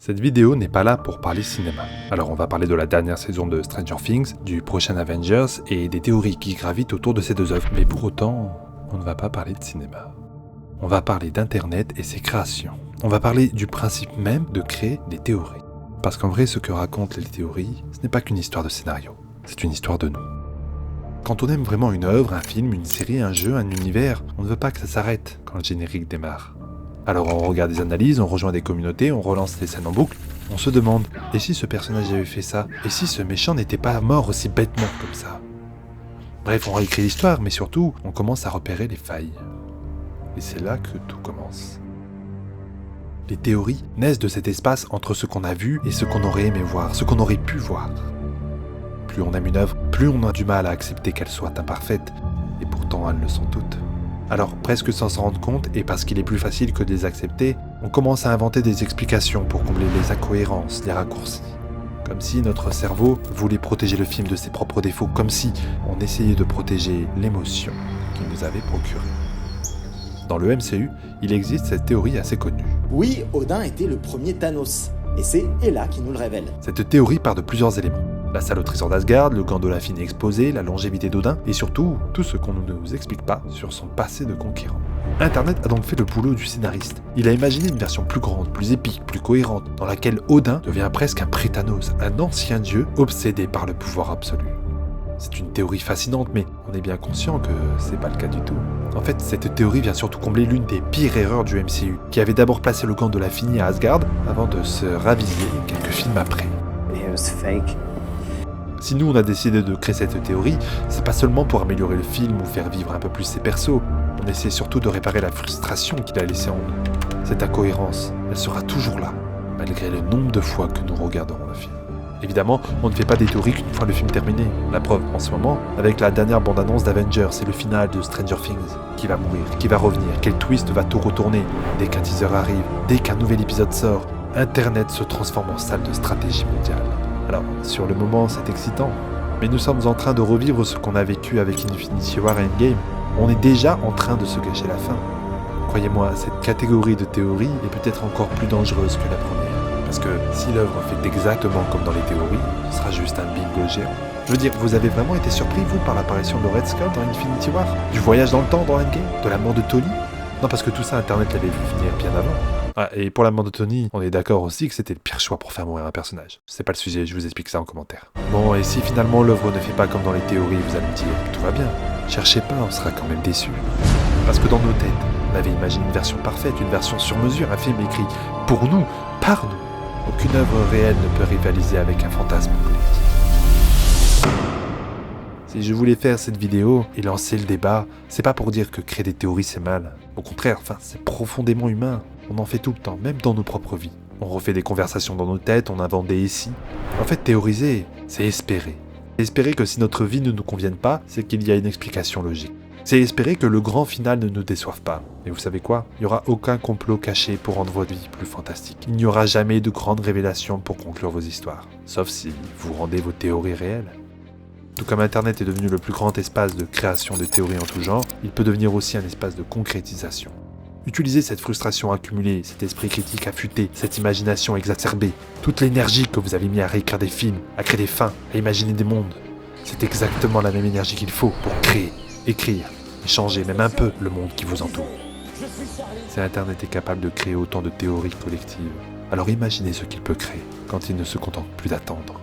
Cette vidéo n'est pas là pour parler cinéma. Alors on va parler de la dernière saison de Stranger Things, du prochain Avengers et des théories qui gravitent autour de ces deux œuvres. Mais pour autant, on ne va pas parler de cinéma. On va parler d'Internet et ses créations. On va parler du principe même de créer des théories. Parce qu'en vrai, ce que racontent les théories, ce n'est pas qu'une histoire de scénario. C'est une histoire de nous. Quand on aime vraiment une œuvre, un film, une série, un jeu, un univers, on ne veut pas que ça s'arrête quand le générique démarre. Alors on regarde des analyses, on rejoint des communautés, on relance les scènes en boucle, on se demande « Et si ce personnage avait fait ça ? Et si ce méchant n'était pas mort aussi bêtement comme ça ?» Bref, on réécrit l'histoire, mais surtout, on commence à repérer les failles. Et c'est là que tout commence. Les théories naissent de cet espace entre ce qu'on a vu et ce qu'on aurait aimé voir, ce qu'on aurait pu voir. Plus on aime une œuvre, plus on a du mal à accepter qu'elle soit imparfaite, et pourtant elles le sont toutes. Alors, presque sans s'en rendre compte, et parce qu'il est plus facile que de les accepter, on commence à inventer des explications pour combler les incohérences, les raccourcis. Comme si notre cerveau voulait protéger le film de ses propres défauts, comme si on essayait de protéger l'émotion qu'il nous avait procurée. Dans le MCU, il existe cette théorie assez connue. Oui, Odin était le premier Thanos, et c'est Hela qui nous le révèle. Cette théorie part de plusieurs éléments. La salle au trésor d'Asgard, le gant de l'infini exposé, la longévité d'Odin, et surtout, tout ce qu'on ne nous explique pas sur son passé de conquérant. Internet a donc fait le boulot du scénariste. Il a imaginé une version plus grande, plus épique, plus cohérente, dans laquelle Odin devient presque un pré-Thanos, un ancien dieu obsédé par le pouvoir absolu. C'est une théorie fascinante, mais on est bien conscient que c'est pas le cas du tout. En fait, cette théorie vient surtout combler l'une des pires erreurs du MCU, qui avait d'abord placé le gant de l'infini à Asgard, avant de se raviser quelques films après. It was fake. Si nous on a décidé de créer cette théorie, c'est pas seulement pour améliorer le film ou faire vivre un peu plus ses persos, on essaie surtout de réparer la frustration qu'il a laissée en nous. Cette incohérence, elle sera toujours là, malgré le nombre de fois que nous regarderons le film. Évidemment, on ne fait pas des théories qu'une fois le film terminé. La preuve, en ce moment, avec la dernière bande-annonce d'Avengers, c'est le final de Stranger Things. Qui va mourir, qui va revenir, quel twist va tout retourner. Dès qu'un teaser arrive, dès qu'un nouvel épisode sort, Internet se transforme en salle de stratégie mondiale. Alors, sur le moment, c'est excitant, mais nous sommes en train de revivre ce qu'on a vécu avec Infinity War et Endgame. On est déjà en train de se gâcher la fin. Croyez-moi, cette catégorie de théorie est peut-être encore plus dangereuse que la première. Parce que si l'œuvre fait exactement comme dans les théories, ce sera juste un bingo géant. Je veux dire, vous avez vraiment été surpris, vous, par l'apparition de Red Skull dans Infinity War ? Du voyage dans le temps dans Endgame ? De la mort de Tony ? Non, parce que tout ça, Internet l'avait vu venir bien avant. Ah, et pour la mort de Tony, on est d'accord aussi que c'était le pire choix pour faire mourir un personnage. C'est pas le sujet, je vous explique ça en commentaire. Bon, et si finalement l'œuvre ne fait pas comme dans les théories, vous allez me dire, tout va bien. Cherchez pas, on sera quand même déçus. Parce que dans nos têtes, on avait imaginé une version parfaite, une version sur mesure, un film écrit pour nous, par nous. Aucune œuvre réelle ne peut rivaliser avec un fantasme collectif. Si je voulais faire cette vidéo et lancer le débat, c'est pas pour dire que créer des théories c'est mal. Au contraire, c'est profondément humain. On en fait tout le temps, même dans nos propres vies. On refait des conversations dans nos têtes, on invente des ici. En fait, théoriser, c'est espérer. Espérer que si notre vie ne nous convienne pas, c'est qu'il y a une explication logique. C'est espérer que le grand final ne nous déçoive pas. Et vous savez quoi ? Il n'y aura aucun complot caché pour rendre votre vie plus fantastique. Il n'y aura jamais de grandes révélations pour conclure vos histoires. Sauf si vous rendez vos théories réelles. Tout comme Internet est devenu le plus grand espace de création de théories en tout genre, il peut devenir aussi un espace de concrétisation. Utilisez cette frustration accumulée, cet esprit critique affûté, cette imagination exacerbée, toute l'énergie que vous avez mis à réécrire des films, à créer des fins, à imaginer des mondes. C'est exactement la même énergie qu'il faut pour créer, écrire et changer même un peu le monde qui vous entoure. Si Internet est capable de créer autant de théories collectives, alors imaginez ce qu'il peut créer quand il ne se contente plus d'attendre.